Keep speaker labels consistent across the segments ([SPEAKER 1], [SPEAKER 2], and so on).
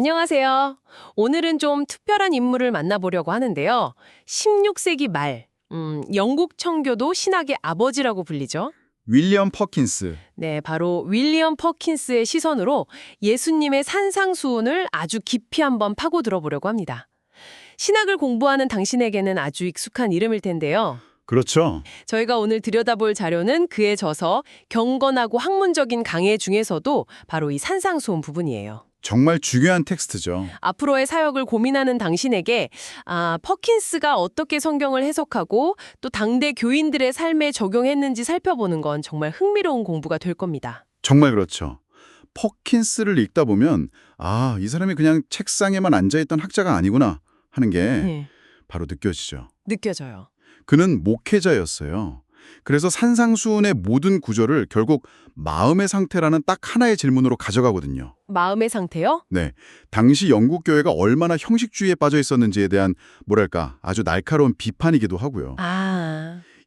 [SPEAKER 1] 안녕하세요. 오늘은 좀 특별한 인물을 만나보려고 하는데요. 16세기 말, 영국 청교도 신학의 아버지라고 불리죠.
[SPEAKER 2] 윌리엄 퍼킨스.
[SPEAKER 1] 네, 바로 윌리엄 퍼킨스의 시선으로 예수님의 산상수훈을 아주 깊이 한번 파고 들어보려고 합니다. 신학을 공부하는 당신에게는 아주 익숙한 이름일 텐데요.
[SPEAKER 2] 그렇죠.
[SPEAKER 1] 저희가 오늘 들여다볼 자료는 그의 저서 경건하고 학문적인 강해 중에서도 바로 이 산상수훈 부분이에요.
[SPEAKER 2] 정말 중요한 텍스트죠.
[SPEAKER 1] 앞으로의 사역을 고민하는 당신에게 퍼킨스가 어떻게 성경을 해석하고 또 당대 교인들의 삶에 적용했는지 살펴보는 건 정말 흥미로운 공부가 될 겁니다.
[SPEAKER 2] 정말 그렇죠. 퍼킨스를 읽다 보면 이 사람이 그냥 책상에만 앉아있던 학자가 아니구나 하는 게
[SPEAKER 1] 네,
[SPEAKER 2] 바로 느껴지죠.
[SPEAKER 1] 느껴져요.
[SPEAKER 2] 그는 목회자였어요. 그래서 산상수훈의 모든 구조를 결국 마음의 상태라는 딱 하나의 질문으로 가져가거든요.
[SPEAKER 1] 마음의 상태요?
[SPEAKER 2] 네, 당시 영국 교회가 얼마나 형식주의에 빠져 있었는지에 대한 뭐랄까 아주 날카로운 비판이기도 하고요.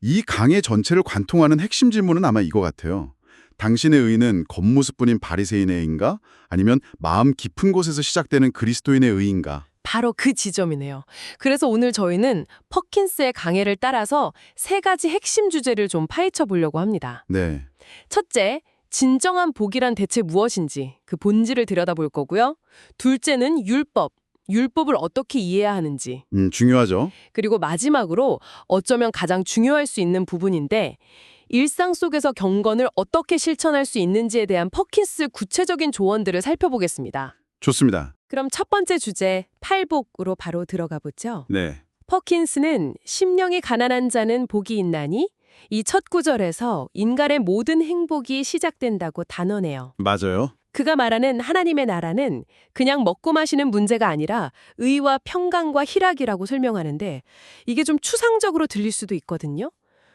[SPEAKER 2] 이 강의 전체를 관통하는 핵심 질문은 아마 이거 같아요. 당신의 의는 겉모습뿐인 바리새인의 의인가? 아니면 마음 깊은 곳에서 시작되는 그리스도인의 의인가?
[SPEAKER 1] 바로 그 지점이네요. 그래서 오늘 저희는 퍼킨스의 강해를 따라서 세 가지 핵심 주제를 좀 파헤쳐 보려고 합니다.
[SPEAKER 2] 네,
[SPEAKER 1] 첫째, 진정한 복이란 대체 무엇인지 그 본질을 들여다볼 거고요. 둘째는 율법, 율법을 어떻게 이해해야 하는지.
[SPEAKER 2] 중요하죠.
[SPEAKER 1] 그리고 마지막으로 어쩌면 가장 중요할 수 있는 부분인데 일상 속에서 경건을 어떻게 실천할 수 있는지에 대한 퍼킨스 구체적인 조언들을 살펴보겠습니다.
[SPEAKER 2] 좋습니다.
[SPEAKER 1] 그럼 첫 번째 주제, 팔복으로 바로 들어가 보죠.
[SPEAKER 2] 네,
[SPEAKER 1] 퍼킨스는 심령이 가난한 자는 복이 있나니 이 첫 구절에서 인간의 모든 행복이 시작된다고 단언해요.
[SPEAKER 2] 맞아요.
[SPEAKER 1] 그가 말하는 하나님의 나라는 그냥 먹고 마시는 문제가 아니라 의와 평강과 희락이라고 설명하는데 이게 좀 추상적으로 들릴 수도 있거든요.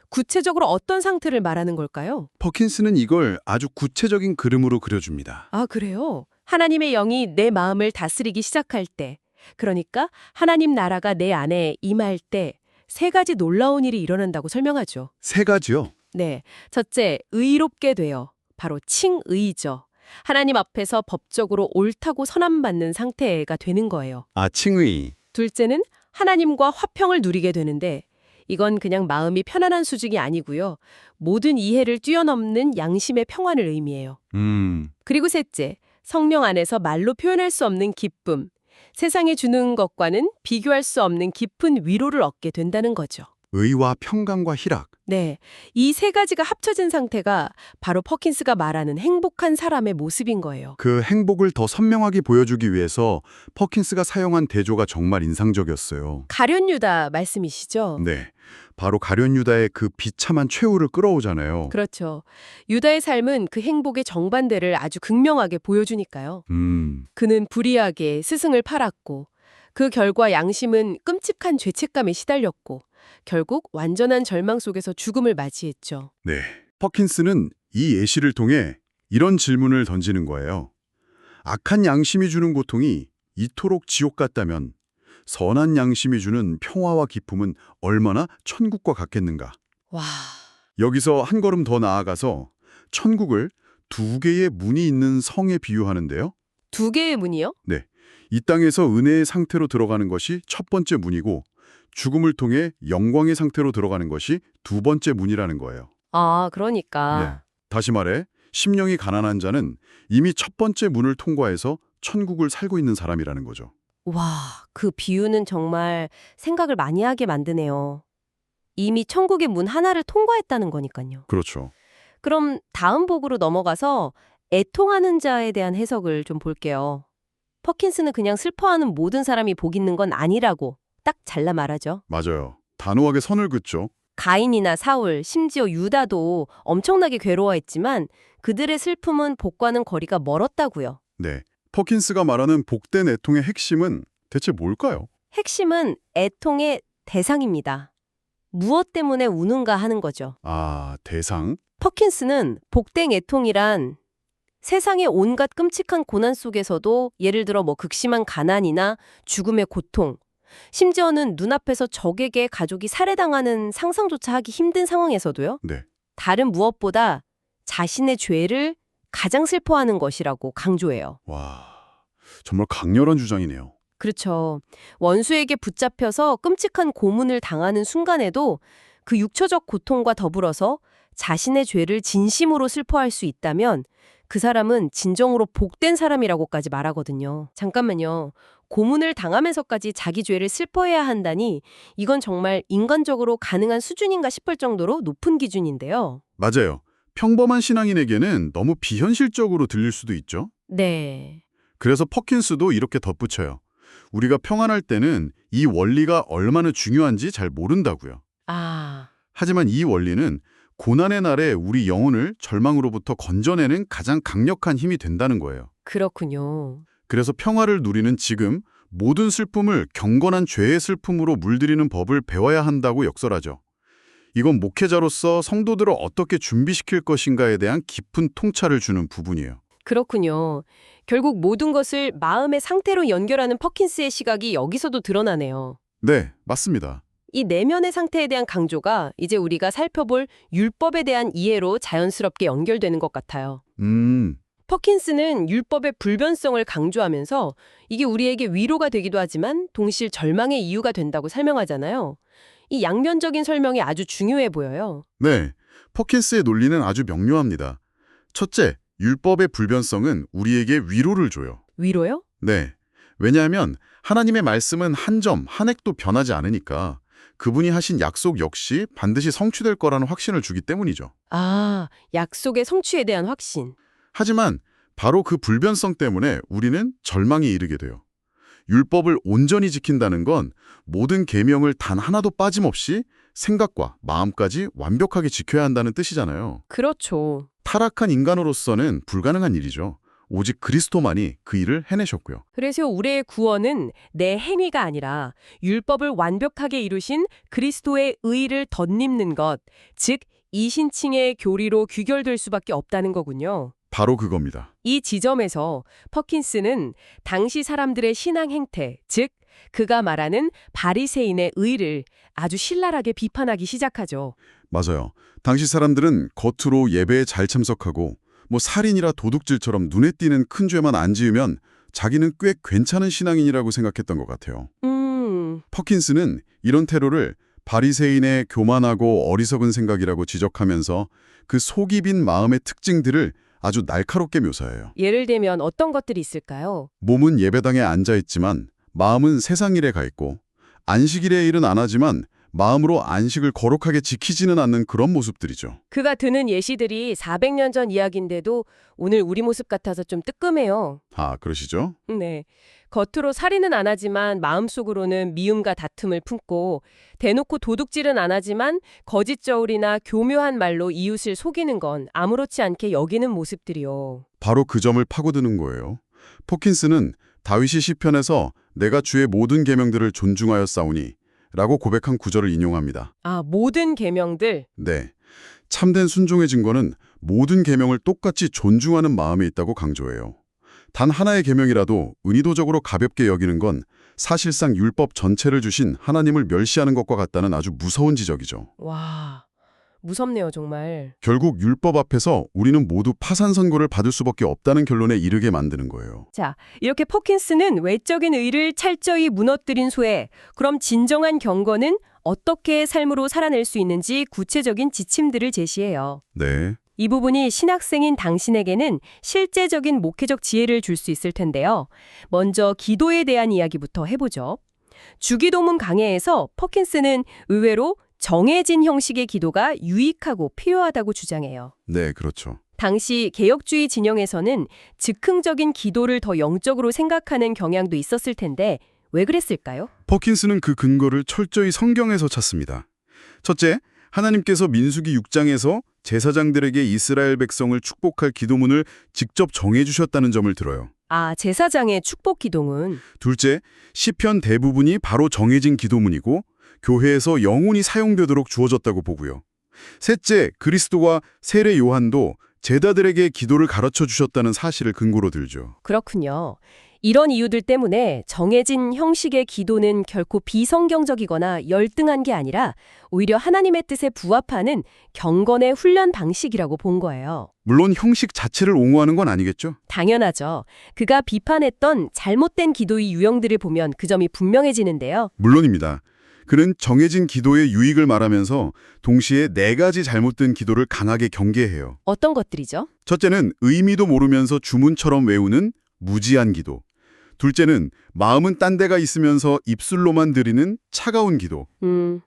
[SPEAKER 1] 구체적으로 어떤 상태를 말하는 걸까요?
[SPEAKER 2] 퍼킨스는 이걸 아주 구체적인 그림으로 그려줍니다.
[SPEAKER 1] 아, 그래요? 하나님의 영이 내 마음을 다스리기 시작할 때, 그러니까 하나님 나라가 내 안에 임할 때 세 가지 놀라운 일이 일어난다고 설명하죠.
[SPEAKER 2] 세 가지요.
[SPEAKER 1] 네, 첫째, 의롭게 되어 바로 칭의죠. 하나님 앞에서 법적으로 옳다고 선함받는 상태가 되는 거예요.
[SPEAKER 2] 칭의.
[SPEAKER 1] 둘째는 하나님과 화평을 누리게 되는데 이건 그냥 마음이 편안한 수준이 아니고요. 모든 이해를 뛰어넘는 양심의 평안을 의미해요. 그리고 셋째, 성령 안에서 말로 표현할 수 없는 기쁨. 세상이 주는 것과는 비교할 수 없는 깊은 위로를 얻게 된다는 거죠.
[SPEAKER 2] 의와 평강과 희락.
[SPEAKER 1] 네, 이 세 가지가 합쳐진 상태가 바로 퍼킨스가 말하는 행복한 사람의 모습인 거예요.
[SPEAKER 2] 그 행복을 더 선명하게 보여주기 위해서 퍼킨스가 사용한 대조가 정말 인상적이었어요.
[SPEAKER 1] 가룟유다 말씀이시죠?
[SPEAKER 2] 네, 바로 가룟유다의 그 비참한 최후를 끌어오잖아요.
[SPEAKER 1] 그렇죠. 유다의 삶은 그 행복의 정반대를 아주 극명하게 보여주니까요. 그는 불의하게 스승을 팔았고 그 결과 양심은 끔찍한 죄책감에 시달렸고 결국 완전한 절망 속에서 죽음을 맞이했죠.
[SPEAKER 2] 네, 퍼킨스는 이 예시를 통해 이런 질문을 던지는 거예요. 악한 양심이 주는 고통이 이토록 지옥 같다면 선한 양심이 주는 평화와 기쁨은 얼마나 천국과 같겠는가.
[SPEAKER 1] 와,
[SPEAKER 2] 여기서 한 걸음 더 나아가서 천국을 두 개의 문이 있는 성에 비유하는데요.
[SPEAKER 1] 두 개의 문이요?
[SPEAKER 2] 네, 이 땅에서 은혜의 상태로 들어가는 것이 첫 번째 문이고 죽음을 통해 영광의 상태로 들어가는 것이 두 번째 문이라는 거예요.
[SPEAKER 1] 아,
[SPEAKER 2] 네.
[SPEAKER 1] 그러니까.
[SPEAKER 2] 다시 말해 심령이 가난한 자는 이미 첫 번째 문을 통과해서 천국을 살고 있는 사람이라는 거죠.
[SPEAKER 1] 와, 그 비유는 정말 생각을 많이 하게 만드네요. 이미 천국의 문 하나를 통과했다는 거니까요.
[SPEAKER 2] 그렇죠.
[SPEAKER 1] 그럼 다음 복으로 넘어가서 애통하는 자에 대한 해석을 좀 볼게요. 퍼킨스는 그냥 슬퍼하는 모든 사람이 복 있는 건 아니라고 딱 잘라 말하죠.
[SPEAKER 2] 맞아요. 단호하게 선을 긋죠.
[SPEAKER 1] 가인이나 사울, 심지어 유다도 엄청나게 괴로워했지만 그들의 슬픔은 복과는 거리가 멀었다고요.
[SPEAKER 2] 네, 퍼킨스가 말하는 복된 애통의 핵심은 대체 뭘까요?
[SPEAKER 1] 핵심은 애통의 대상입니다. 무엇 때문에 우는가 하는 거죠.
[SPEAKER 2] 대상?
[SPEAKER 1] 퍼킨스는 복된 애통이란 세상의 온갖 끔찍한 고난 속에서도 예를 들어 극심한 가난이나 죽음의 고통, 심지어는 눈앞에서 적에게 가족이 살해당하는 상상조차 하기 힘든 상황에서도요.
[SPEAKER 2] 네.
[SPEAKER 1] 다른 무엇보다 자신의 죄를 가장 슬퍼하는 것이라고 강조해요.
[SPEAKER 2] 와, 정말 강렬한 주장이네요.
[SPEAKER 1] 그렇죠. 원수에게 붙잡혀서 끔찍한 고문을 당하는 순간에도 그 육처적 고통과 더불어서 자신의 죄를 진심으로 슬퍼할 수 있다면 그 사람은 진정으로 복된 사람이라고까지 말하거든요. 잠깐만요. 고문을 당하면서까지 자기 죄를 슬퍼해야 한다니 이건 정말 인간적으로 가능한 수준인가 싶을 정도로 높은 기준인데요.
[SPEAKER 2] 맞아요. 평범한 신앙인에게는 너무 비현실적으로 들릴 수도 있죠.
[SPEAKER 1] 네.
[SPEAKER 2] 그래서 퍼킨스도 이렇게 덧붙여요. 우리가 평안할 때는 이 원리가 얼마나 중요한지 잘 모른다고요.
[SPEAKER 1] 아,
[SPEAKER 2] 하지만 이 원리는 고난의 날에 우리 영혼을 절망으로부터 건져내는 가장 강력한 힘이 된다는 거예요.
[SPEAKER 1] 그렇군요.
[SPEAKER 2] 그래서 평화를 누리는 지금 모든 슬픔을 경건한 죄의 슬픔으로 물들이는 법을 배워야 한다고 역설하죠. 이건 목회자로서 성도들을 어떻게 준비시킬 것인가에 대한 깊은 통찰을 주는 부분이에요.
[SPEAKER 1] 그렇군요. 결국 모든 것을 마음의 상태로 연결하는 퍼킨스의 시각이 여기서도 드러나네요.
[SPEAKER 2] 네, 맞습니다.
[SPEAKER 1] 이 내면의 상태에 대한 강조가 이제 우리가 살펴볼 율법에 대한 이해로 자연스럽게 연결되는 것 같아요. 퍼킨스는 율법의 불변성을 강조하면서 이게 우리에게 위로가 되기도 하지만 동시에 절망의 이유가 된다고 설명하잖아요. 이 양면적인 설명이 아주 중요해 보여요.
[SPEAKER 2] 네, 퍼킨스의 논리는 아주 명료합니다. 첫째, 율법의 불변성은 우리에게 위로를 줘요.
[SPEAKER 1] 위로요?
[SPEAKER 2] 네, 왜냐하면 하나님의 말씀은 한 점, 한 획도 변하지 않으니까 그분이 하신 약속 역시 반드시 성취될 거라는 확신을 주기 때문이죠.
[SPEAKER 1] 아, 약속의 성취에 대한 확신.
[SPEAKER 2] 하지만 바로 그 불변성 때문에 우리는 절망에 이르게 돼요. 율법을 온전히 지킨다는 건 모든 계명을 단 하나도 빠짐없이 생각과 마음까지 완벽하게 지켜야 한다는 뜻이잖아요.
[SPEAKER 1] 그렇죠.
[SPEAKER 2] 타락한 인간으로서는 불가능한 일이죠. 오직 그리스도만이 그 일을 해내셨고요.
[SPEAKER 1] 그래서 우리의 구원은 내 행위가 아니라 율법을 완벽하게 이루신 그리스도의 의를 덧입는 것, 즉 이신칭의 교리로 귀결될 수밖에 없다는 거군요.
[SPEAKER 2] 바로 그겁니다.
[SPEAKER 1] 이 지점에서 퍼킨스는 당시 사람들의 신앙 행태, 즉 그가 말하는 바리새인의 의를 아주 신랄하게 비판하기 시작하죠.
[SPEAKER 2] 맞아요. 당시 사람들은 겉으로 예배에 잘 참석하고 살인이라 도둑질처럼 눈에 띄는 큰 죄만 안 지으면 자기는 꽤 괜찮은 신앙인이라고 생각했던 것 같아요. 퍼킨스는 이런 태도를 바리새인의 교만하고 어리석은 생각이라고 지적하면서 그 속이 빈 마음의 특징들을 아주 날카롭게 묘사해요.
[SPEAKER 1] 예를 들면 어떤 것들이 있을까요?
[SPEAKER 2] 몸은 예배당에 앉아있지만 마음은 세상 일에 가 있고 안식일의 일은 안 하지만 마음으로 안식을 거룩하게 지키지는 않는 그런 모습들이죠.
[SPEAKER 1] 그가 드는 예시들이 400년 전 이야기인데도 오늘 우리 모습 같아서 좀 뜨끔해요.
[SPEAKER 2] 아, 그러시죠?
[SPEAKER 1] 네. 겉으로 살인은 안 하지만 마음속으로는 미움과 다툼을 품고 대놓고 도둑질은 안 하지만 거짓저울이나 교묘한 말로 이웃을 속이는 건 아무렇지 않게 여기는 모습들이요.
[SPEAKER 2] 바로 그 점을 파고드는 거예요. 포킨스는 다윗이 시편에서 내가 주의 모든 계명들을 존중하여 싸우니 라고 고백한 구절을 인용합니다.
[SPEAKER 1] 아, 모든 계명들?
[SPEAKER 2] 네. 참된 순종의 증거는 모든 계명을 똑같이 존중하는 마음에 있다고 강조해요. 단 하나의 계명이라도 은의도적으로 가볍게 여기는 건 사실상 율법 전체를 주신 하나님을 멸시하는 것과 같다는 아주 무서운 지적이죠.
[SPEAKER 1] 와, 무섭네요, 정말.
[SPEAKER 2] 결국 율법 앞에서 우리는 모두 파산 선고를 받을 수밖에 없다는 결론에 이르게 만드는 거예요.
[SPEAKER 1] 자, 이렇게 퍼킨스는 외적인 의를 철저히 무너뜨린 후에 그럼 진정한 경건은 어떻게 삶으로 살아낼 수 있는지 구체적인 지침들을 제시해요.
[SPEAKER 2] 네.
[SPEAKER 1] 이 부분이 신학생인 당신에게는 실제적인 목회적 지혜를 줄 수 있을 텐데요. 먼저 기도에 대한 이야기부터 해보죠. 주기도문 강해에서 퍼킨스는 의외로 정해진 형식의 기도가 유익하고 필요하다고 주장해요.
[SPEAKER 2] 네, 그렇죠.
[SPEAKER 1] 당시 개혁주의 진영에서는 즉흥적인 기도를 더 영적으로 생각하는 경향도 있었을 텐데 왜 그랬을까요?
[SPEAKER 2] 퍼킨스는 그 근거를 철저히 성경에서 찾습니다. 첫째, 하나님께서 민수기 6장에서 제사장들에게 이스라엘 백성을 축복할 기도문을 직접 정해주셨다는 점을 들어요.
[SPEAKER 1] 아, 제사장의 축복 기도문.
[SPEAKER 2] 둘째, 시편 대부분이 바로 정해진 기도문이고 교회에서 영원히 사용되도록 주어졌다고 보고요. 셋째, 그리스도와 세례 요한도 제자들에게 기도를 가르쳐 주셨다는 사실을 근거로 들죠.
[SPEAKER 1] 그렇군요. 이런 이유들 때문에 정해진 형식의 기도는 결코 비성경적이거나 열등한 게 아니라 오히려 하나님의 뜻에 부합하는 경건의 훈련 방식이라고 본 거예요.
[SPEAKER 2] 물론 형식 자체를 옹호하는 건 아니겠죠?
[SPEAKER 1] 당연하죠. 그가 비판했던 잘못된 기도의 유형들을 보면 그 점이 분명해지는데요.
[SPEAKER 2] 물론입니다. 그는 정해진 기도의 유익을 말하면서 동시에 4가지 잘못된 기도를 강하게 경계해요.
[SPEAKER 1] 어떤 것들이죠?
[SPEAKER 2] 첫째는 의미도 모르면서 주문처럼 외우는 무지한 기도. 둘째는 마음은 딴 데가 있으면서 입술로만 드리는 차가운 기도.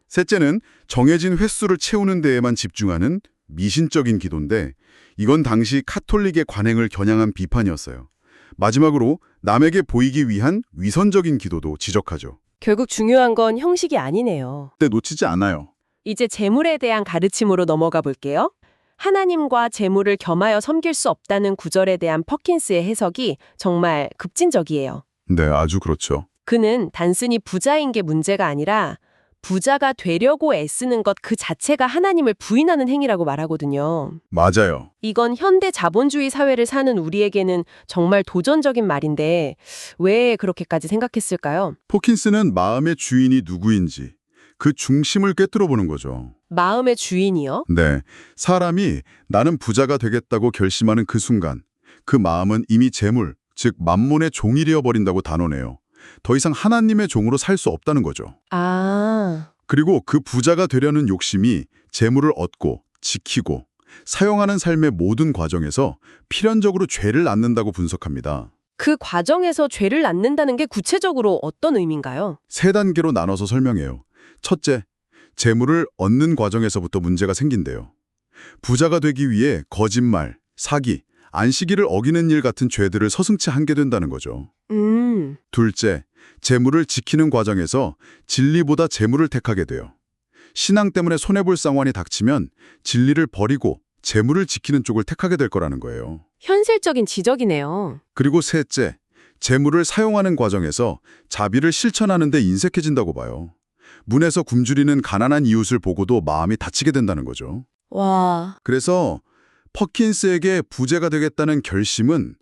[SPEAKER 2] 셋째는 정해진 횟수를 채우는 데에만 집중하는 미신적인 기도인데 이건 당시 카톨릭의 관행을 겨냥한 비판이었어요. 마지막으로 남에게 보이기 위한 위선적인 기도도 지적하죠.
[SPEAKER 1] 결국 중요한 건 형식이 아니네요.
[SPEAKER 2] 때 놓치지 않아요.
[SPEAKER 1] 이제 재물에 대한 가르침으로 넘어가 볼게요. 하나님과 재물을 겸하여 섬길 수 없다는 구절에 대한 퍼킨스의 해석이 정말 급진적이에요.
[SPEAKER 2] 네, 아주 그렇죠.
[SPEAKER 1] 그는 단순히 부자인 게 문제가 아니라 부자가 되려고 애쓰는 것 그 자체가 하나님을 부인하는 행위라고 말하거든요.
[SPEAKER 2] 맞아요.
[SPEAKER 1] 이건 현대 자본주의 사회를 사는 우리에게는 정말 도전적인 말인데 왜 그렇게까지 생각했을까요?
[SPEAKER 2] 포킨스는 마음의 주인이 누구인지 그 중심을 꿰뚫어 보는 거죠.
[SPEAKER 1] 마음의 주인이요?
[SPEAKER 2] 네, 사람이 나는 부자가 되겠다고 결심하는 그 순간 그 마음은 이미 재물, 즉 만몬의 종이 되어버린다고 단언해요. 더 이상 하나님의 종으로 살 수 없다는 거죠. 그리고 그 부자가 되려는 욕심이 재물을 얻고 지키고 사용하는 삶의 모든 과정에서 필연적으로 죄를 낳는다고 분석합니다.
[SPEAKER 1] 그 과정에서 죄를 낳는다는 게 구체적으로 어떤 의미인가요?
[SPEAKER 2] 3단계로 나눠서 설명해요. 첫째, 재물을 얻는 과정에서부터 문제가 생긴대요. 부자가 되기 위해 거짓말, 사기, 안식일을 어기는 일 같은 죄들을 서슴지 하게 된다는 거죠. 둘째, 재물을 지키는 과정에서 진리보다 재물을 택하게 돼요. 신앙 때문에 손해볼 상황이 닥치면 진리를 버리고 재물을 지키는 쪽을 택하게 될 거라는 거예요.
[SPEAKER 1] 현실적인 지적이네요.
[SPEAKER 2] 그리고 셋째, 재물을 사용하는 과정에서 자비를 실천하는 데 인색해진다고 봐요. 문에서 굶주리는 가난한 이웃을 보고도 마음이 다치게 된다는 거죠.
[SPEAKER 1] 와.
[SPEAKER 2] 그래서 퍼킨스에게 부자가 되겠다는 결심은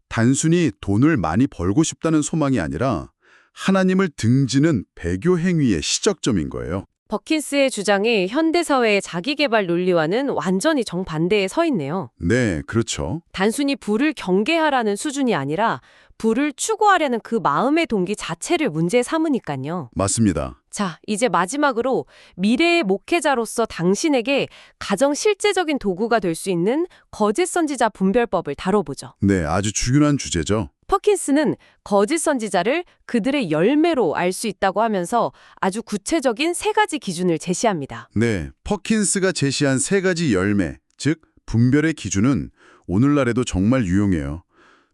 [SPEAKER 2] 단순히 돈을 많이 벌고 싶다는 소망이 아니라 하나님을 등지는 배교 행위의 시작점인 거예요.
[SPEAKER 1] 버킨스의 주장이 현대사회의 자기계발 논리와는 완전히 정반대에 서 있네요.
[SPEAKER 2] 네, 그렇죠.
[SPEAKER 1] 단순히 부를 경계하라는 수준이 아니라 부를 추구하려는 그 마음의 동기 자체를 문제 삼으니까요.
[SPEAKER 2] 맞습니다.
[SPEAKER 1] 자, 이제 마지막으로 미래의 목회자로서 당신에게 가장 실제적인 도구가 될 수 있는 거짓 선지자 분별법을 다뤄보죠.
[SPEAKER 2] 네, 아주 중요한 주제죠.
[SPEAKER 1] 퍼킨스는 거짓 선지자를 그들의 열매로 알 수 있다고 하면서 아주 구체적인 3가지 기준을 제시합니다.
[SPEAKER 2] 네, 퍼킨스가 제시한 3가지 열매, 즉 분별의 기준은 오늘날에도 정말 유용해요.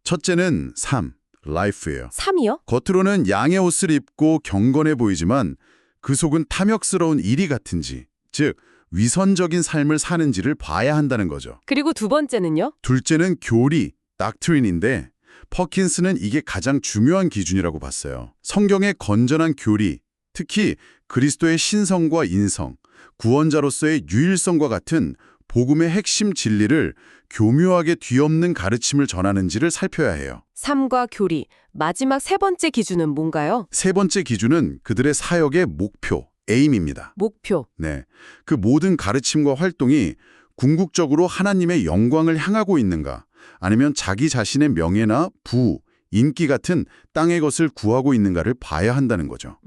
[SPEAKER 2] 첫째는 삶, life예요.
[SPEAKER 1] 삶이요?
[SPEAKER 2] 겉으로는 양의 옷을 입고 경건해 보이지만 그 속은 탐욕스러운 일이 같은지, 즉 위선적인 삶을 사는지를 봐야 한다는 거죠.
[SPEAKER 1] 그리고 두 번째는요?
[SPEAKER 2] 둘째는 교리, doctrine인데 퍼킨스는 이게 가장 중요한 기준이라고 봤어요. 성경의 건전한 교리, 특히 그리스도의 신성과 인성, 구원자로서의 유일성과 같은 복음의 핵심 진리를 교묘하게 뒤엎는 가르침을 전하는지를 살펴야 해요.
[SPEAKER 1] 삶과 교리, 마지막 3번째 기준은 뭔가요?
[SPEAKER 2] 3번째 기준은 그들의 사역의 목표, aim입니다.
[SPEAKER 1] 목표.
[SPEAKER 2] 네, 그 모든 가르침과 활동이 궁극적으로 하나님의 영광을 향하고 있는가, 아니면 자기 자신의 명예나 부, 인기 같은 땅의 것을 구하고 있는가를 봐야 한다는 거죠.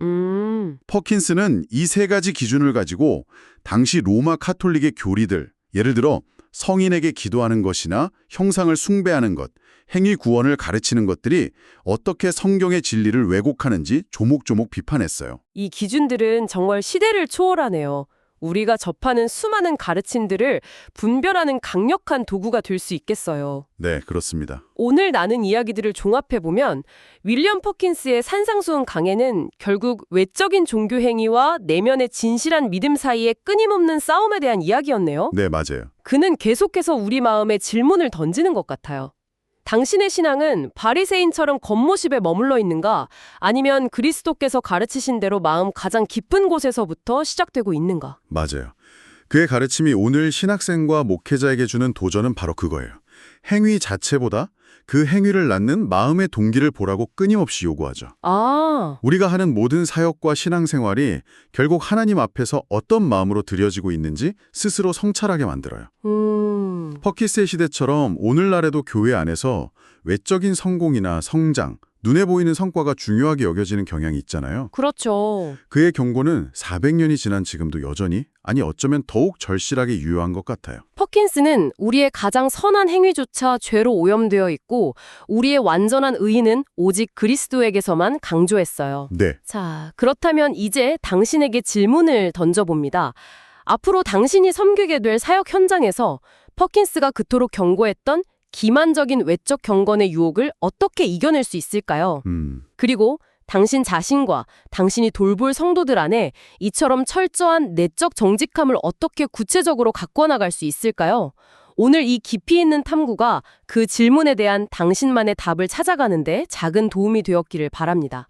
[SPEAKER 2] 퍼킨스는 이 3가지 기준을 가지고 당시 로마 카톨릭의 교리들, 예를 들어 성인에게 기도하는 것이나 형상을 숭배하는 것, 행위 구원을 가르치는 것들이 어떻게 성경의 진리를 왜곡하는지 조목조목 비판했어요.
[SPEAKER 1] 이 기준들은 정말 시대를 초월하네요. 우리가 접하는 수많은 가르침들을 분별하는 강력한 도구가 될 수 있겠어요.
[SPEAKER 2] 네, 그렇습니다.
[SPEAKER 1] 오늘 나눈 이야기들을 종합해보면 윌리엄 퍼킨스의 산상수훈 강해는 결국 외적인 종교 행위와 내면의 진실한 믿음 사이의 끊임없는 싸움에 대한 이야기였네요.
[SPEAKER 2] 네, 맞아요.
[SPEAKER 1] 그는 계속해서 우리 마음에 질문을 던지는 것 같아요. 당신의 신앙은 바리새인처럼 겉모습에 머물러 있는가? 아니면 그리스도께서 가르치신 대로 마음 가장 깊은 곳에서부터 시작되고 있는가?
[SPEAKER 2] 맞아요. 그의 가르침이 오늘 신학생과 목회자에게 주는 도전은 바로 그거예요. 행위 자체보다 그 행위를 낳는 마음의 동기를 보라고 끊임없이 요구하죠.
[SPEAKER 1] 아,
[SPEAKER 2] 우리가 하는 모든 사역과 신앙생활이 결국 하나님 앞에서 어떤 마음으로 드려지고 있는지 스스로 성찰하게 만들어요. 퍼키스의 시대처럼 오늘날에도 교회 안에서 외적인 성공이나 성장, 눈에 보이는 성과가 중요하게 여겨지는 경향이 있잖아요.
[SPEAKER 1] 그렇죠.
[SPEAKER 2] 그의 경고는 400년이 지난 지금도 여전히, 아니 어쩌면 더욱 절실하게 유효한 것 같아요.
[SPEAKER 1] 퍼킨스는 우리의 가장 선한 행위조차 죄로 오염되어 있고 우리의 완전한 의의는 오직 그리스도에게서만 강조했어요.
[SPEAKER 2] 네.
[SPEAKER 1] 자, 그렇다면 이제 당신에게 질문을 던져봅니다. 앞으로 당신이 섬기게 될 사역 현장에서 퍼킨스가 그토록 경고했던 기만적인 외적 경건의 유혹을 어떻게 이겨낼 수 있을까요? 그리고 당신 자신과 당신이 돌볼 성도들 안에 이처럼 철저한 내적 정직함을 어떻게 구체적으로 가꿔 나갈 수 있을까요? 오늘 이 깊이 있는 탐구가 그 질문에 대한 당신만의 답을 찾아가는데 작은 도움이 되었기를 바랍니다.